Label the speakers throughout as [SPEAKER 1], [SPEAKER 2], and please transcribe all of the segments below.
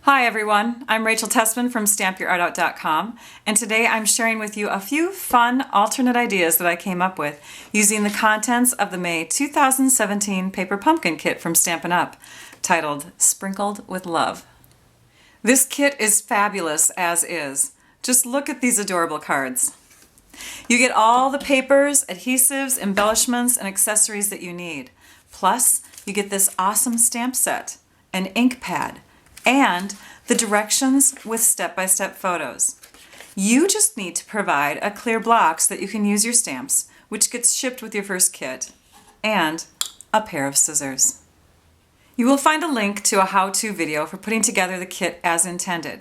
[SPEAKER 1] Hi everyone, I'm Rachel Tessman from StampYourArtOut.com, and today I'm sharing with you a few fun alternate ideas that I came up with using the contents of the May 2017 Paper Pumpkin Kit from Stampin' Up, titled Sprinkled with Love. This kit is fabulous as is. Just look at these adorable cards. You get all the papers, adhesives, embellishments, and accessories that you need. Plus, you get this awesome stamp set, an ink pad, and the directions with step-by-step photos. You just need to provide a clear block so that you can use your stamps, which gets shipped with your first kit, and a pair of scissors. You will find a link to a how-to video for putting together the kit as intended.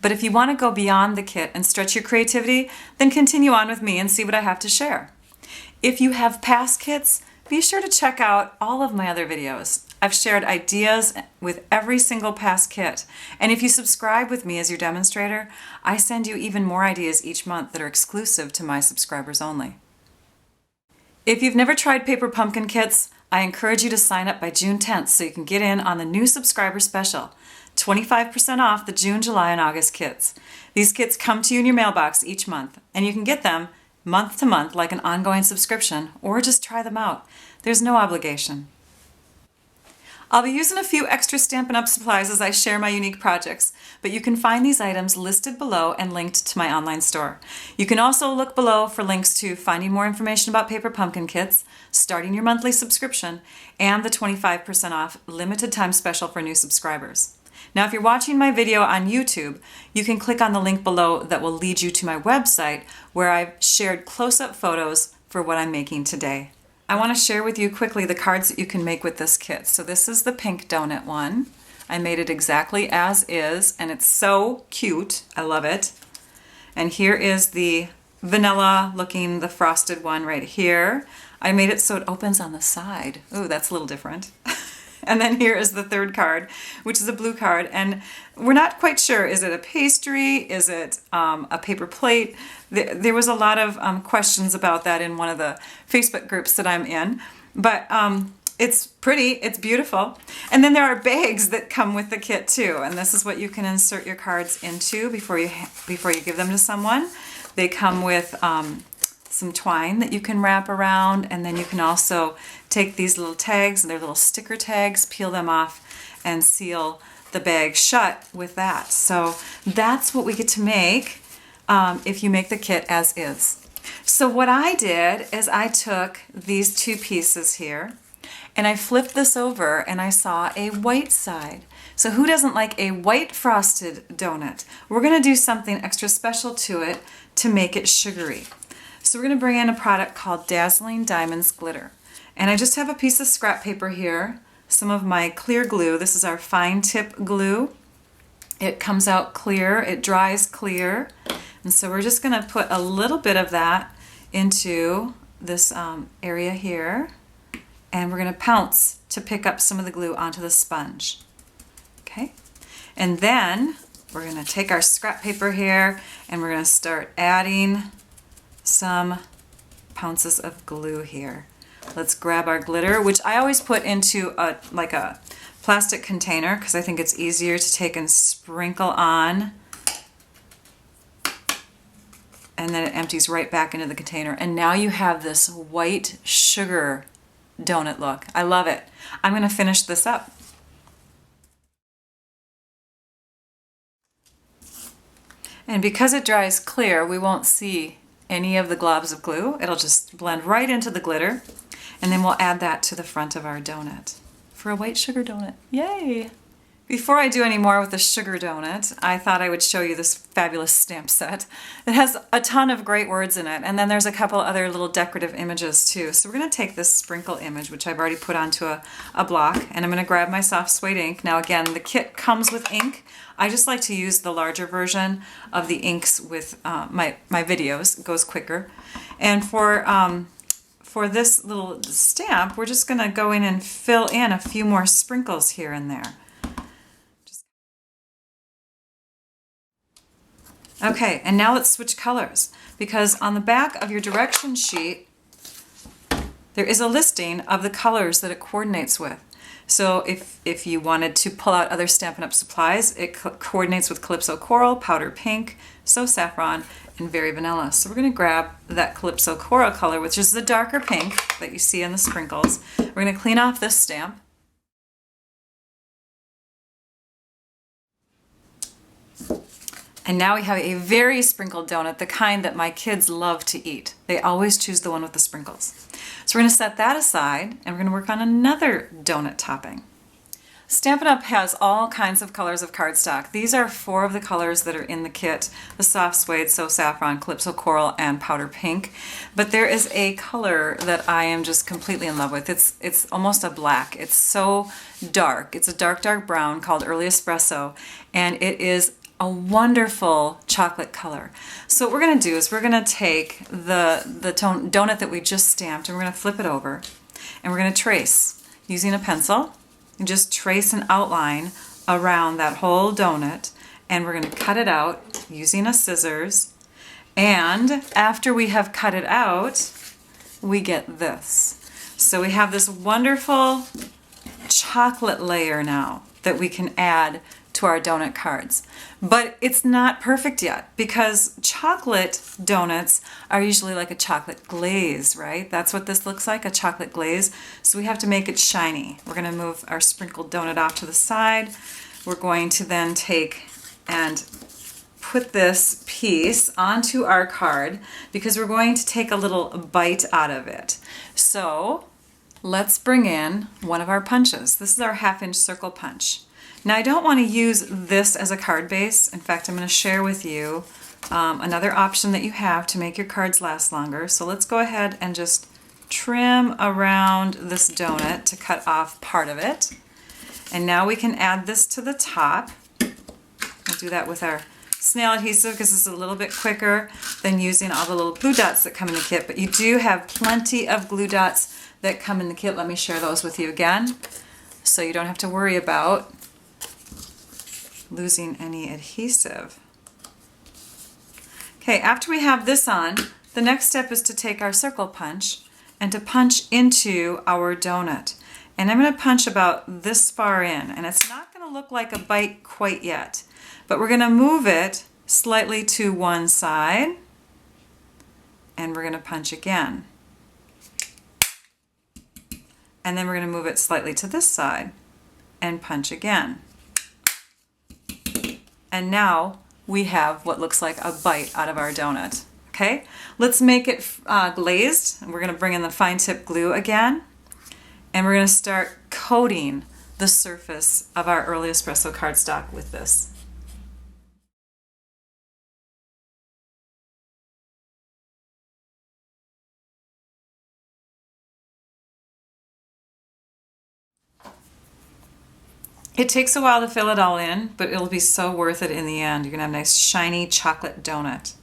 [SPEAKER 1] But if you want to go beyond the kit and stretch your creativity, then continue on with me and see what I have to share. If you have past kits, be sure to check out all of my other videos. I've shared ideas with every single past kit, and if you subscribe with me as your demonstrator, I send you even more ideas each month that are exclusive to my subscribers only. If you've never tried Paper Pumpkin kits, I encourage you to sign up by June 10th so you can get in on the new subscriber special, 25% off the June, July, and August kits. These kits come to you in your mailbox each month, and you can get them month to month like an ongoing subscription, or just try them out. There's no obligation. I'll be using a few extra Stampin' Up! Supplies as I share my unique projects, but you can find these items listed below and linked to my online store. You can also look below for links to finding more information about Paper Pumpkin kits, starting your monthly subscription, and the 25% off limited time special for new subscribers. Now, if you're watching my video on YouTube, you can click on the link below that will lead you to my website where I've shared close-up photos for what I'm making today. I want to share with you quickly the cards that you can make with this kit. So this is the pink donut one. I made it exactly as is, and it's so cute. I love it. And here is the vanilla looking, the frosted one right here. I made it so it opens on the side. Ooh, that's a little different. And then here is the third card, which is a blue card. And we're not quite sure, is it a pastry? Is it a paper plate? There was a lot of questions about that in one of the Facebook groups that I'm in. But it's pretty, it's beautiful. And then there are bags that come with the kit too. And this is what you can insert your cards into before you give them to someone. They come with some twine that you can wrap around, and then you can also take these little tags, and they're little sticker tags, peel them off and seal the bag shut with that. So that's what we get to make if you make the kit as is. So what I did is I took these two pieces here and I flipped this over and I saw a white side. So who doesn't like a white frosted donut? We're going to do something extra special to it to make it sugary. So we're going to bring in a product called Dazzling Diamonds Glitter. And I just have a piece of scrap paper here, some of my clear glue. This is our fine tip glue. It comes out clear, it dries clear. And so we're just going to put a little bit of that into this area here. And we're going to pounce to pick up some of the glue onto the sponge. Okay? And then we're going to take our scrap paper here and we're going to start adding some pounces of glue here. Let's grab our glitter, which I always put into a plastic container because I think it's easier to take and sprinkle on, and then it empties right back into the container. And now you have this white sugar donut look. I love it. I'm going to finish this up. And because it dries clear, we won't see any of the globs of glue. It'll just blend right into the glitter, and then we'll add that to the front of our donut for a white sugar donut. Yay! Before I do any more with the sugar donut, I thought I would show you this fabulous stamp set. It has a ton of great words in it, and then there's a couple other little decorative images too. So we're going to take this sprinkle image, which I've already put onto a block, and I'm going to grab my soft suede ink. Now again, the kit comes with ink. I just like to use the larger version of the inks with my videos. It goes quicker. And for this little stamp, we're just going to go in and fill in a few more sprinkles here and there. Okay, and now let's switch colors, because on the back of your direction sheet there is a listing of the colors that it coordinates with. So if you wanted to pull out other Stampin' Up! Supplies, it coordinates with Calypso Coral, Powder Pink, So Saffron, and Very Vanilla. So we're going to grab that Calypso Coral color, which is the darker pink that you see in the sprinkles. We're going to clean off this stamp. And now we have a very sprinkled donut, the kind that my kids love to eat. They always choose the one with the sprinkles. So we're going to set that aside, and we're going to work on another donut topping. Stampin' Up! Has all kinds of colors of cardstock. These are 4 of the colors that are in the kit: the Soft Suede, So Saffron, Calypso Coral, and Powder Pink. But there is a color that I am just completely in love with. It's almost a black. It's so dark. It's a dark, dark brown called Early Espresso, and it is a wonderful chocolate color. So what we're going to do is we're going to take the donut that we just stamped, and we're going to flip it over, and we're going to trace using a pencil, and just trace an outline around that whole donut, and we're going to cut it out using a scissors. And after we have cut it out, we get this. So we have this wonderful chocolate layer now that we can add to our donut cards. But it's not perfect yet, because chocolate donuts are usually like a chocolate glaze, right? That's what this looks like, a chocolate glaze. So we have to make it shiny. We're going to move our sprinkled donut off to the side. We're going to then take and put this piece onto our card, because we're going to take a little bite out of it. So let's bring in one of our punches. This is our 1/2-inch circle punch. Now I don't want to use this as a card base. In fact, I'm going to share with you another option that you have to make your cards last longer. So let's go ahead and just trim around this donut to cut off part of it. And now we can add this to the top. We'll do that with our snail adhesive, because it's a little bit quicker than using all the little glue dots that come in the kit. But you do have plenty of glue dots that come in the kit. Let me share those with you again, so you don't have to worry about losing any adhesive. Okay, after we have this on, the next step is to take our circle punch and to punch into our donut. And I'm going to punch about this far in, and it's not going to look like a bite quite yet, but we're going to move it slightly to one side, and we're going to punch again. And then we're going to move it slightly to this side and punch again. And now we have what looks like a bite out of our donut. Okay, let's make it glazed. And we're going to bring in the fine tip glue again, and we're going to start coating the surface of our Early Espresso cardstock with this. It takes a while to fill it all in, but it'll be so worth it in the end. You're gonna have a nice shiny chocolate donut.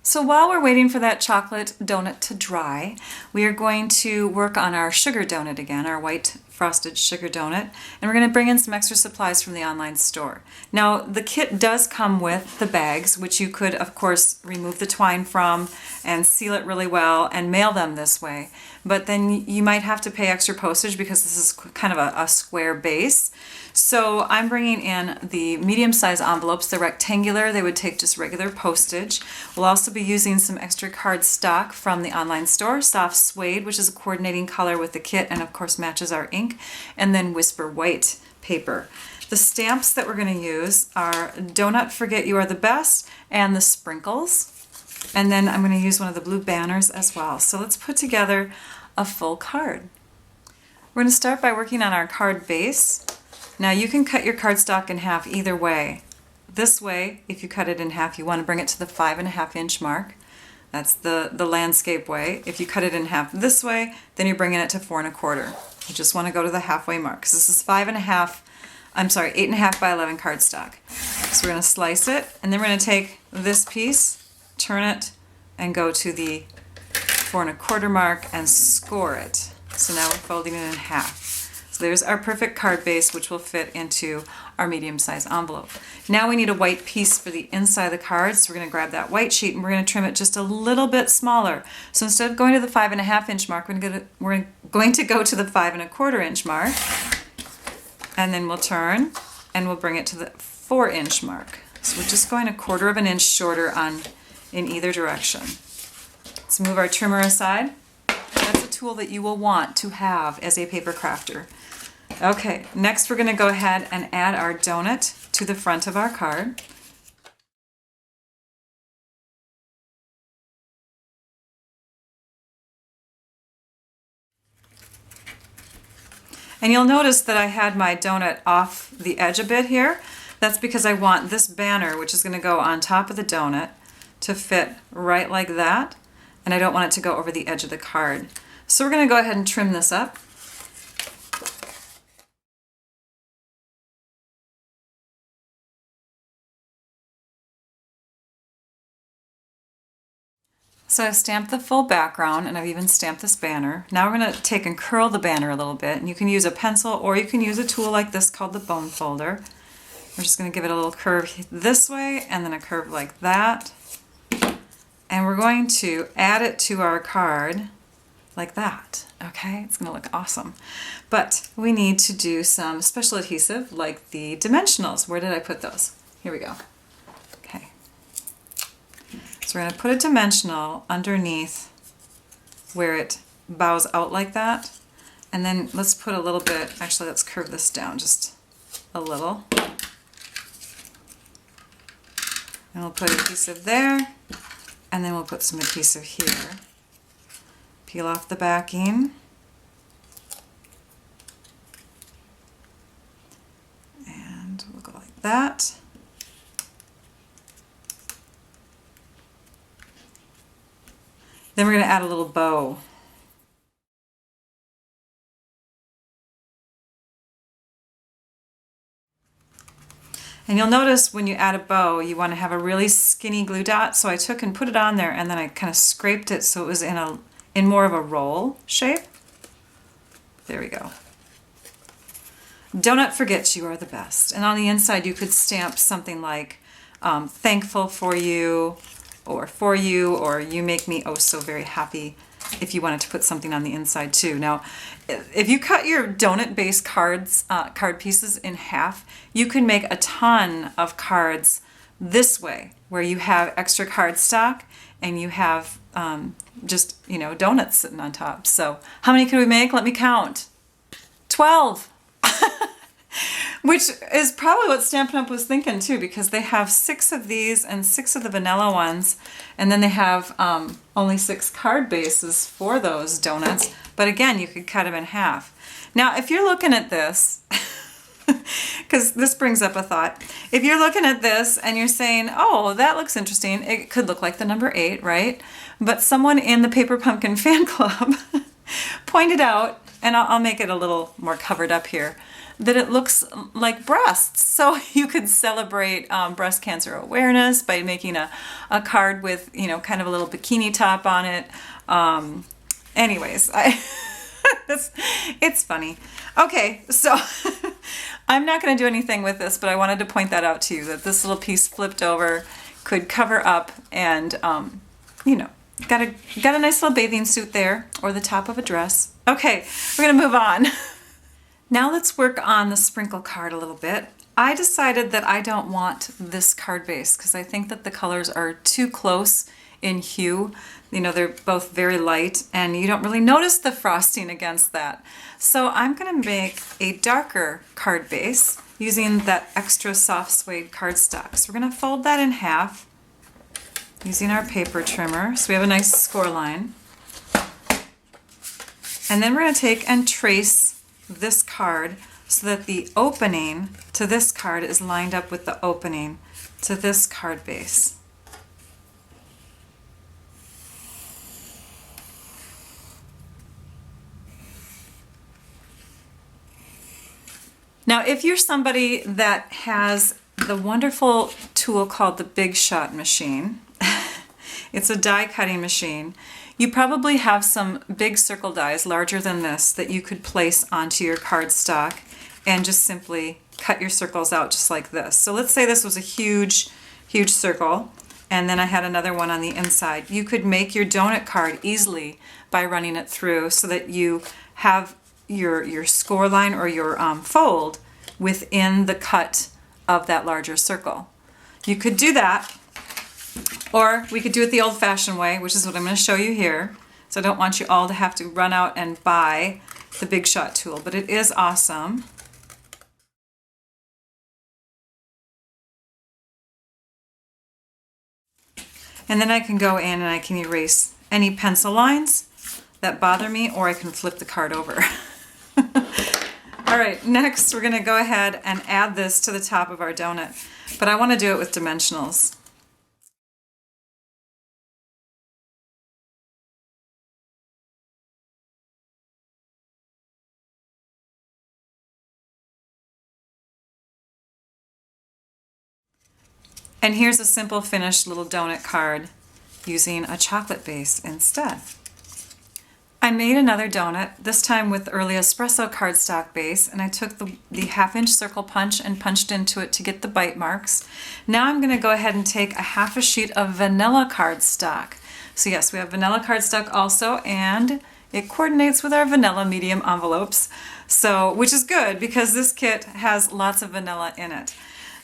[SPEAKER 1] So while we're waiting for that chocolate donut to dry, we are going to work on our sugar donut again, our white frosted sugar donut, and we're going to bring in some extra supplies from the online store. Now, the kit does come with the bags, which you could, of course, remove the twine from and seal it really well and mail them this way. But then you might have to pay extra postage, because this is kind of a square base. So I'm bringing in the medium-size envelopes. They're rectangular. They would take just regular postage. We'll also be using some extra card stock from the online store, Soft Suede, which is a coordinating color with the kit and of course matches our ink, and then Whisper White paper. The stamps that we're going to use are Donut Forget You Are the Best and the Sprinkles. And then I'm going to use one of the blue banners as well. So let's put together a full card. We're going to start by working on our card base. Now you can cut your cardstock in half either way. This way, if you cut it in half, you want to bring it to the 5.5-inch mark. That's the landscape way. If you cut it in half this way, then you're bringing it to 4 1/4. You just want to go to the halfway mark, because this is 8.5 by 11 cardstock. So we're going to slice it, and then we're going to take this piece, turn it, and go to the 4 1/4 mark and score it. So now we're folding it in half. So there's our perfect card base, which will fit into our medium-sized envelope. Now we need a white piece for the inside of the card, so we're going to grab that white sheet and we're going to trim it just a little bit smaller. So instead of going to the 5.5-inch mark, we're going to go to the 5 1/4-inch mark. And then we'll turn and we'll bring it to the 4-inch mark. So we're just going 1/4 of an inch shorter in either direction. Let's move our trimmer aside. That's a tool that you will want to have as a paper crafter. Okay, next we're going to go ahead and add our donut to the front of our card. And you'll notice that I had my donut off the edge a bit here. That's because I want this banner, which is going to go on top of the donut, to fit right like that. And I don't want it to go over the edge of the card. So we're going to go ahead and trim this up. So I've stamped the full background and I've even stamped this banner. Now we're going to take and curl the banner a little bit, and you can use a pencil or you can use a tool like this called the bone folder. We're just going to give it a little curve this way and then a curve like that. And we're going to add it to our card like that. Okay, it's going to look awesome. But we need to do some special adhesive like the dimensionals. Where did I put those? Here we go. Okay. So we're going to put a dimensional underneath where it bows out like that. And then let's put a little bit, actually let's curve this down just a little. And we'll put adhesive there, and then we'll put some adhesive here. Peel off the backing. And we'll go like that. Then we're going to add a little bow. And you'll notice when you add a bow, you want to have a really skinny glue dot. So I took and put it on there, and then I kind of scraped it so it was in more of a roll shape. There we go. Donut forgets you are the best. And on the inside, you could stamp something like thankful for you, or you make me oh so very happy, if you wanted to put something on the inside too. Now, if you cut your donut-based card pieces in half, you can make a ton of cards this way, where you have extra cardstock and you have just, you know, donuts sitting on top. So how many can we make? Let me count. 12! Which is probably what Stampin' Up! Was thinking too, because they have 6 of these and 6 of the vanilla ones, and then they have only 6 card bases for those donuts. But again, you could cut them in half. Now, if you're looking at this, because this brings up a thought, if you're looking at this and you're saying, oh, that looks interesting, it could look like the number 8, right? But someone in the Paper Pumpkin fan club pointed out, and I'll make it a little more covered up here, that it looks like breasts. So you could celebrate breast cancer awareness by making a card with, you know, kind of a little bikini top on it. Anyways, it's funny. Okay, so I'm not going to do anything with this, but I wanted to point that out to you, that this little piece flipped over could cover up, and you know, got a nice little bathing suit there, or the top of a dress. Okay, we're going to move on. Now let's work on the sprinkle card a little bit. I decided that I don't want this card base because I think that the colors are too close in hue. You know, they're both very light and you don't really notice the frosting against that. So I'm going to make a darker card base using that extra soft suede cardstock. So we're going to fold that in half using our paper trimmer so we have a nice score line. And then we're going to take and trace this card so that the opening to this card is lined up with the opening to this card base. Now, if you're somebody that has the wonderful tool called the Big Shot machine, it's a die cutting machine. You probably have some big circle dies larger than this that you could place onto your cardstock and just simply cut your circles out just like this. So let's say this was a huge circle, and then I had another one on the inside. You could make your donut card easily by running it through so that you have your score line or your fold within the cut of that larger circle. You could do that, or we could do it the old-fashioned way, which is what I'm going to show you here. So I don't want you all to have to run out and buy the Big Shot tool, but it is awesome. And then I can go in and I can erase any pencil lines that bother me, or I can flip the card over. All right, next we're going to go ahead and add this to the top of our donut, but I want to do it with dimensionals. And here's a simple finished little donut card using a chocolate base instead. I made another donut, this time with Early Espresso cardstock base, and I took the 1/2-inch circle punch and punched into it to get the bite marks. Now I'm going to go ahead and take a 1/2 sheet of vanilla cardstock. So yes, we have vanilla cardstock also, and it coordinates with our vanilla medium envelopes, which is good because this kit has lots of vanilla in it.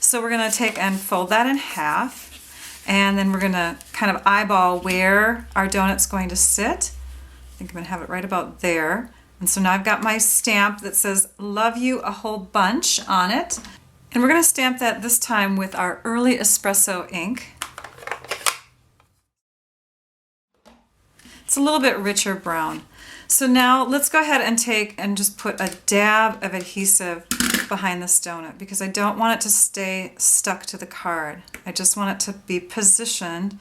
[SPEAKER 1] So we're going to take and fold that in half, and then we're going to kind of eyeball where our donut's going to sit. I think I'm going to have it right about there. And so now I've got my stamp that says "Love You a Whole Bunch" on it. And we're going to stamp that this time with our Early Espresso ink. It's a little bit richer brown. So now let's go ahead and take and just put a dab of adhesive behind this donut, because I don't want it to stay stuck to the card. I just want it to be positioned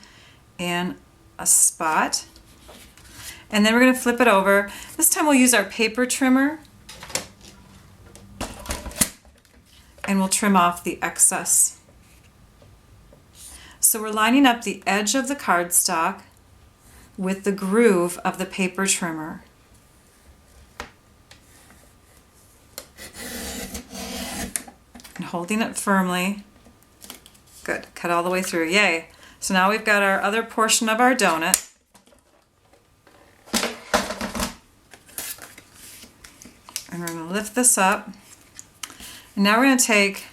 [SPEAKER 1] in a spot. And then we're going to flip it over. This time we'll use our paper trimmer, and we'll trim off the excess. So we're lining up the edge of the cardstock with the groove of the paper trimmer. And holding it firmly. Good, cut all the way through, yay. So now we've got our other portion of our donut. And we're going to lift this up. And now we're going to take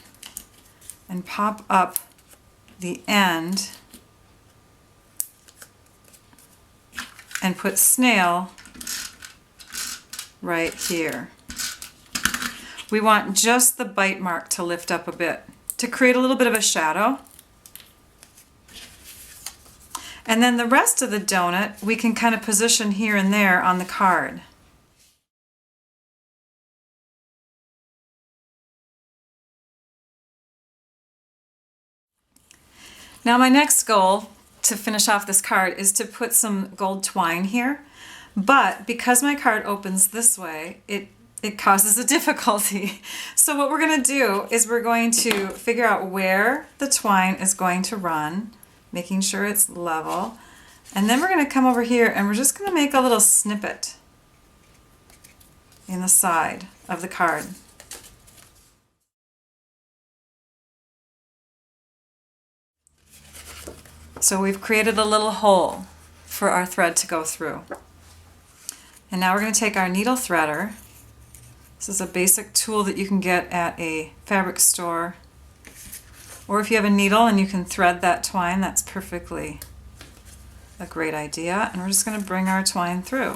[SPEAKER 1] and pop up the end and put snail right here. We want just the bite mark to lift up a bit to create a little bit of a shadow. And then the rest of the donut we can kind of position here and there on the card. Now my next goal to finish off this card is to put some gold twine here, but because my card opens this way, it causes a difficulty. So what we're going to do is we're going to figure out where the twine is going to run, making sure it's level, and then we're going to come over here and we're just going to make a little snippet in the side of the card. So we've created a little hole for our thread to go through. And now we're going to take our needle threader. This is a basic tool that you can get at a fabric store. Or if you have a needle and you can thread that twine, that's perfectly a great idea. And we're just going to bring our twine through.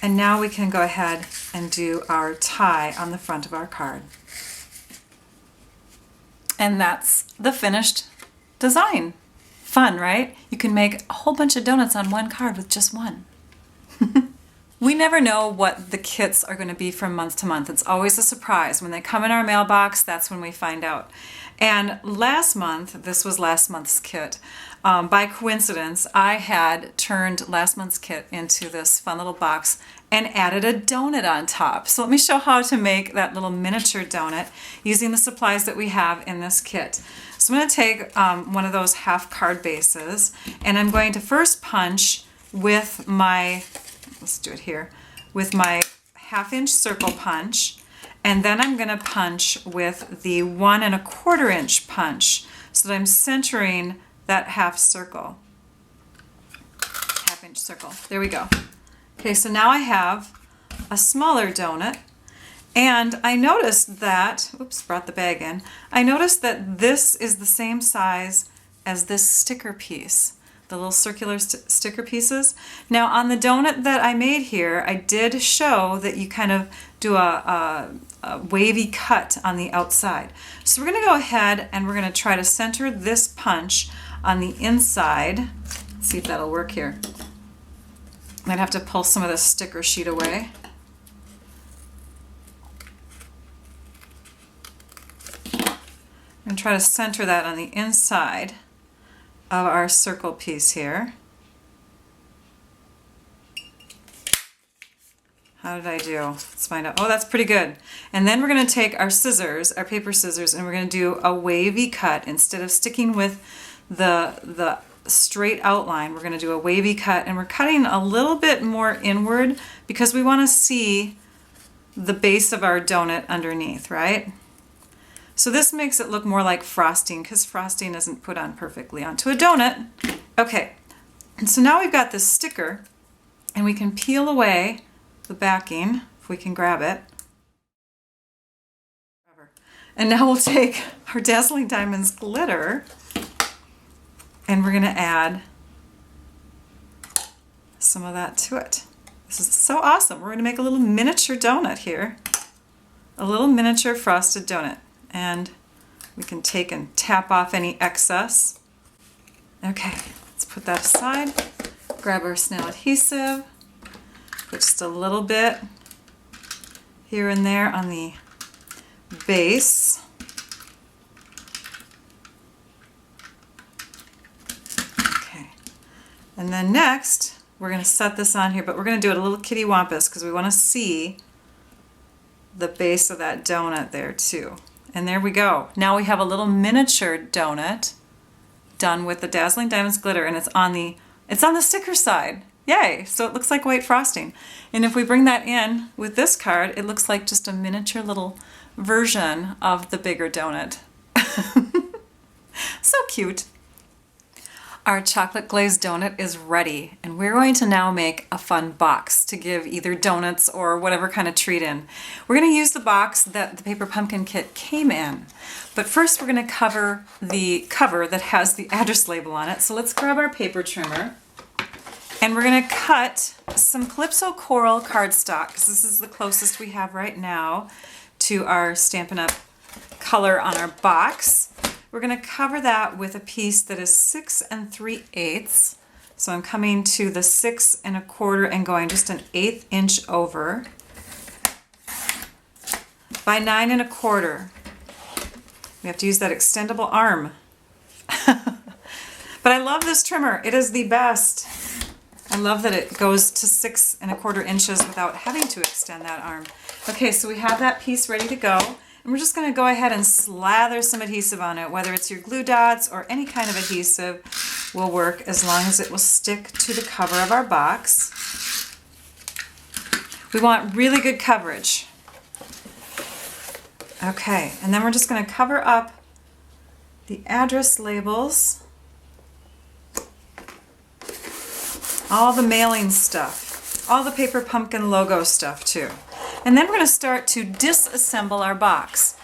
[SPEAKER 1] And now we can go ahead and do our tie on the front of our card. And that's the finished design. Fun, right? You can make a whole bunch of donuts on one card with just one. We never know what the kits are going to be from month to month. It's always a surprise. When they come in our mailbox, that's when we find out. And last month, this was last month's kit. By coincidence, I had turned last month's kit into this fun little box and added a donut on top. So let me show how to make that little miniature donut using the supplies that we have in this kit. So I'm going to take one of those half card bases, and I'm going to first punch with my, let's do it here, with my 1/2-inch circle punch, and then I'm going to punch with the 1 1/4 inch punch so that I'm centering that half circle, 1/2-inch circle. There we go. Okay, so now I have a smaller donut, And I noticed that, oops, brought the bag in. I noticed that this is the same size as this sticker piece, the little circular sticker pieces. Now on the donut that I made here, I did show that you kind of do a wavy cut on the outside. So we're gonna go ahead and we're gonna try to center this punch on the inside. Let's see if that'll work here. Might have to pull some of this sticker sheet away. I'm going to try to center that on the inside of our circle piece here. How did I do? Let's find out. Oh, that's pretty good. And then we're going to take our scissors, our paper scissors, and we're going to do a wavy cut. Instead of sticking with the straight outline, we're going to do a wavy cut, and we're cutting a little bit more inward because we want to see the base of our donut underneath, right? So this makes it look more like frosting because frosting isn't put on perfectly onto a donut. Okay, and so now we've got this sticker and we can peel away the backing if we can grab it. And now we'll take our Dazzling Diamonds glitter and we're going to add some of that to it. This is so awesome. We're going to make a little miniature donut here, a little miniature frosted donut. And we can take and tap off any excess. Okay, let's put that aside. Grab our snail adhesive, put just a little bit here and there on the base. Okay, and then next we're going to set this on here, but we're going to do it a little kitty wampus because we want to see the base of that donut there too. And there we go. Now we have a little miniature donut done with the Dazzling Diamonds glitter, and it's on the sticker side. Yay! So it looks like white frosting. And if we bring that in with this card, it looks like just a miniature little version of the bigger donut. So cute. Our chocolate glazed donut is ready, and we're going to now make a fun box to give either donuts or whatever kind of treat in. We're going to use the box that the Paper Pumpkin Kit came in, but first we're going to cover the cover that has the address label on it. So let's grab our paper trimmer, and we're going to cut some Calypso Coral cardstock, because this is the closest we have right now to our Stampin' Up! Color on our box. We're going to cover that with a piece that is 6 3/8. So I'm coming to the 6 1/4 and going just an 1/8 inch over by 9 1/4. We have to use that extendable arm. But I love this trimmer. It is the best. I love that it goes to 6 1/4 inches without having to extend that arm. Okay, so we have that piece ready to go. And we're just going to go ahead and slather some adhesive on it, whether it's your glue dots or any kind of adhesive will work as long as it will stick to the cover of our box. We want really good coverage. Okay, and then we're just going to cover up the address labels, all the mailing stuff, all the Paper Pumpkin logo stuff too. And then we're going to start to disassemble our box.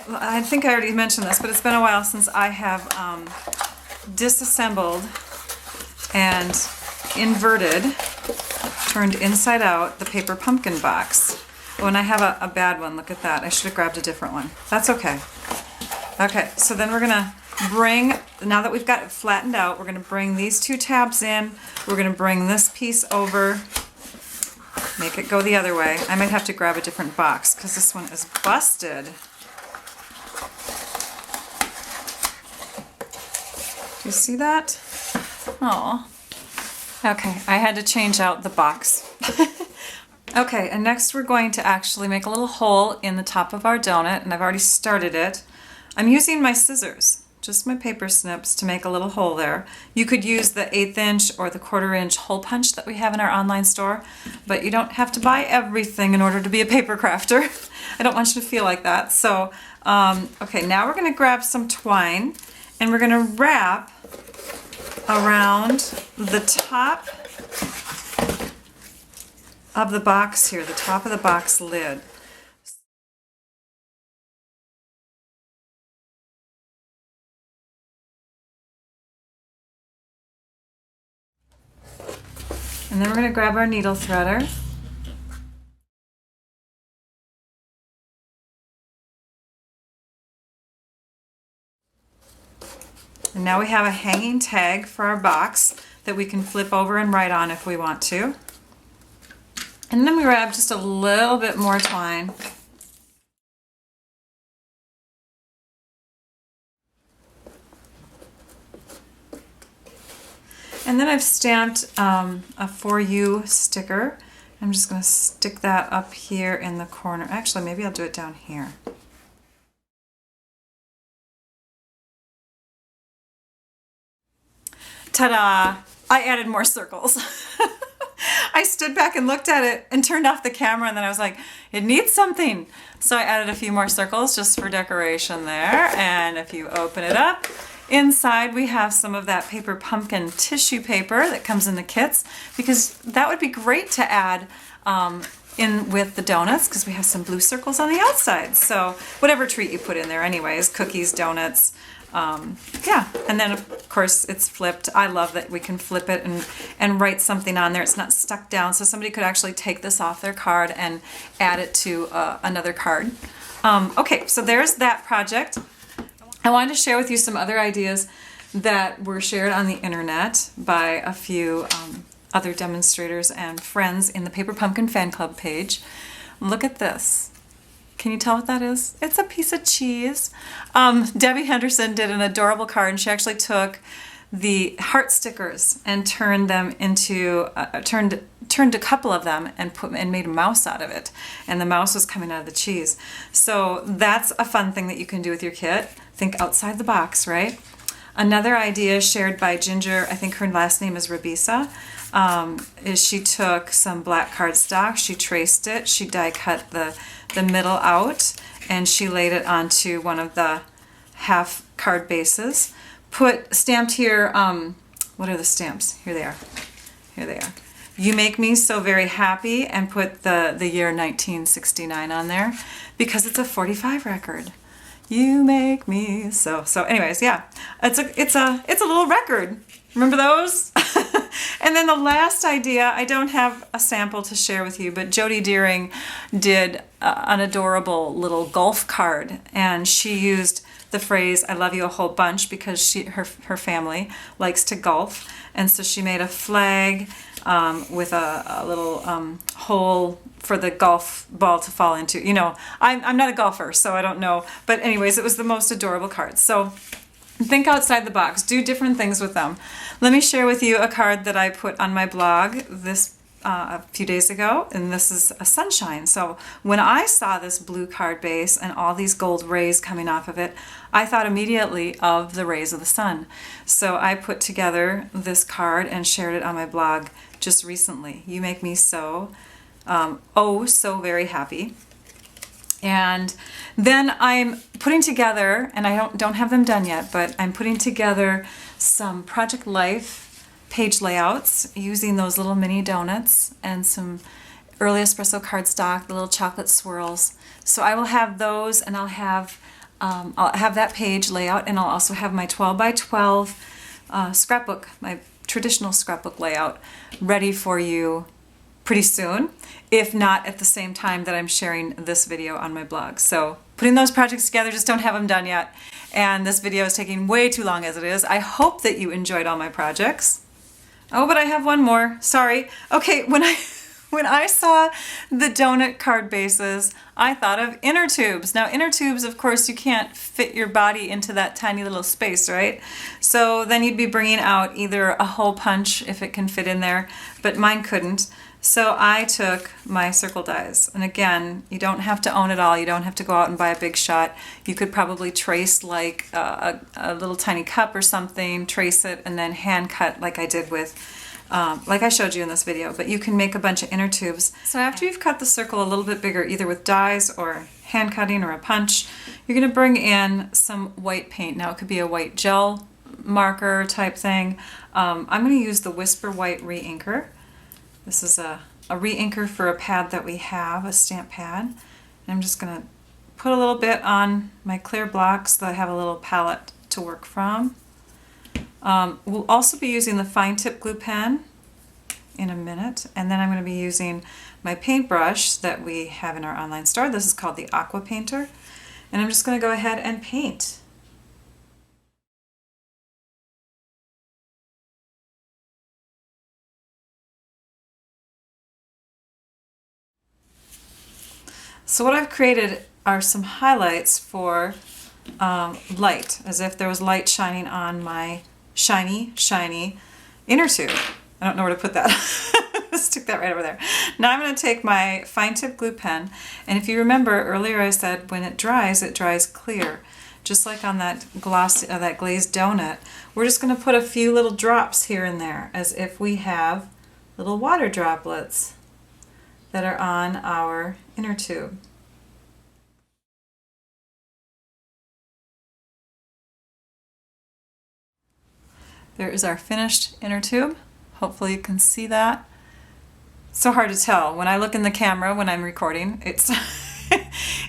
[SPEAKER 1] I think I already mentioned this, but it's been a while since I have disassembled and inverted, turned inside out, the Paper Pumpkin box. Oh, and I have a bad one. Look at that. I should have grabbed a different one. That's okay. Okay, so then we're going to bring, now that we've got it flattened out, we're going to bring these two tabs in. We're going to bring this piece over. Make it go the other way. I might have to grab a different box because this one is busted. Do you see that? Oh. Okay, I had to change out the box. Okay, and next we're going to actually make a little hole in the top of our donut, and I've already started it. I'm using my scissors, just my paper snips, to make a little hole there. You could use the 1/8 inch or the 1/4 inch hole punch that we have in our online store, but you don't have to buy everything in order to be a paper crafter. I don't want you to feel like that. So, okay, now we're going to grab some twine and we're going to wrap around the top of the box here, the top of the box lid. And then we're going to grab our needle threader. And now we have a hanging tag for our box that we can flip over and write on if we want to. And then we grab just a little bit more twine. And then I've stamped a For You sticker. I'm just going to stick that up here in the corner. Actually, maybe I'll do it down here. Ta-da! I added more circles. I stood back and looked at it and turned off the camera, and then I was like, it needs something. So I added a few more circles just for decoration there. And if you open it up, inside we have some of that paper pumpkin tissue paper that comes in the kits, because that would be great to add in with the donuts, because we have some blue circles on the outside. So whatever treat you put in there anyways, cookies, donuts, yeah. And then of course it's flipped. I love that we can flip it and write something on there. It's not stuck down, so somebody could actually take this off their card and add it to another card. Okay, so there's that project. I wanted to share with you some other ideas that were shared on the internet by a few other demonstrators and friends in the Paper Pumpkin Fan Club page. Look at this. Can you tell what that is? It's a piece of cheese. Debbie Henderson did an adorable card, and she actually took the heart stickers and turned them into, turned a couple of them and made a mouse out of it. And the mouse was coming out of the cheese. So that's a fun thing that you can do with your kit. Think outside the box, right? Another idea shared by Ginger, I think her last name is Rabisa, is she took some black cardstock, she traced it, she die cut the middle out, and she laid it onto one of the half card bases. Stamped here, what are the stamps? Here they are. Here they are. You Make Me So Very Happy, and put the year 1969 on there, because it's a 45 record. You make me so. So anyways, yeah, it's a little record. Remember those? And then the last idea, I don't have a sample to share with you, but Jody Deering did an adorable little golf card, and she used the phrase "I love you a whole bunch" because her family likes to golf, and so she made a flag with a little hole for the golf ball to fall into. You know, I'm not a golfer, so I don't know, but anyways, it was the most adorable card. So think outside the box, do different things with them. Let me share with you a card that I put on my blog this a few days ago, and this is a sunshine. So when I saw this blue card base and all these gold rays coming off of it, I thought immediately of the rays of the sun. So I put together this card and shared it on my blog just recently. You Make Me So, oh, so very happy. And then I'm putting together, and I don't have them done yet, but I'm putting together some Project Life page layouts using those little mini donuts and some early espresso cardstock, the little chocolate swirls. So I will have those, and I'll have that page layout, and I'll also have my 12 by 12 scrapbook, my traditional scrapbook layout, ready for you pretty soon, if not at the same time that I'm sharing this video on my blog. So putting those projects together, just don't have them done yet. And this video is taking way too long as it is. I hope that you enjoyed all my projects. Oh, but I have one more. Sorry. Okay, when I saw the donut card bases, I thought of inner tubes. Now, inner tubes, of course, you can't fit your body into that tiny little space, right? So then you'd be bringing out either a hole punch if it can fit in there, but mine couldn't. So I took my circle dies. And again, you don't have to own it all. You don't have to go out and buy a big shot. You could probably trace like a little tiny cup or something, trace it, and then hand cut like I did with, like I showed you in this video. But you can make a bunch of inner tubes. So after you've cut the circle a little bit bigger, either with dies or hand cutting or a punch, you're going to bring in some white paint. Now it could be a white gel marker type thing. I'm going to use the Whisper White Re-Inker. This is a re-inker for a pad that we have, a stamp pad. And I'm just going to put a little bit on my clear blocks so that I have a little palette to work from. We'll also be using the fine tip glue pen. in a minute. And then I'm going to be using my paintbrush that we have in our online store. This is called the Aqua Painter. And I'm just going to go ahead and paint. So what I've created are some highlights for light, as if there was light shining on my shiny inner tube. I don't know where to put that. Stick that right over there. Now I'm going to take my fine tip glue pen, and if you remember earlier I said when it dries clear. Just like on that glossy, that glazed donut, we're just going to put a few little drops here and there as if we have little water droplets that are on our inner tube. There is our finished inner tube. Hopefully you can see that. So hard to tell. When I look in the camera when I'm recording, it's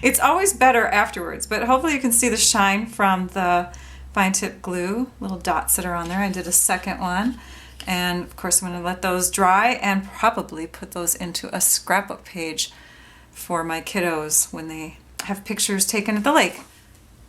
[SPEAKER 1] it's always better afterwards, but hopefully you can see the shine from the fine tip glue, little dots that are on there. I did a second one, and of course I'm going to let those dry and probably put those into a scrapbook page for my kiddos when they have pictures taken at the lake.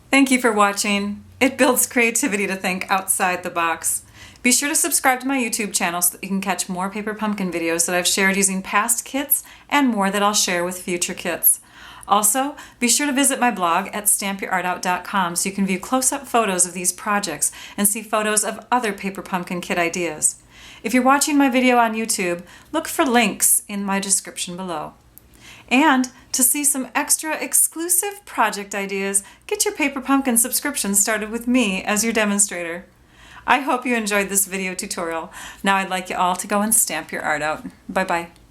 [SPEAKER 1] Thank you for watching. It builds creativity to think outside the box. Be sure to subscribe to my YouTube channel so that you can catch more Paper Pumpkin videos that I've shared using past kits and more that I'll share with future kits. Also, be sure to visit my blog at stampyourartout.com so you can view close-up photos of these projects and see photos of other Paper Pumpkin kit ideas. If you're watching my video on YouTube, look for links in my description below. And to see some extra exclusive project ideas, get your Paper Pumpkin subscription started with me as your demonstrator. I hope you enjoyed this video tutorial. Now I'd like you all to go and stamp your art out. Bye-bye.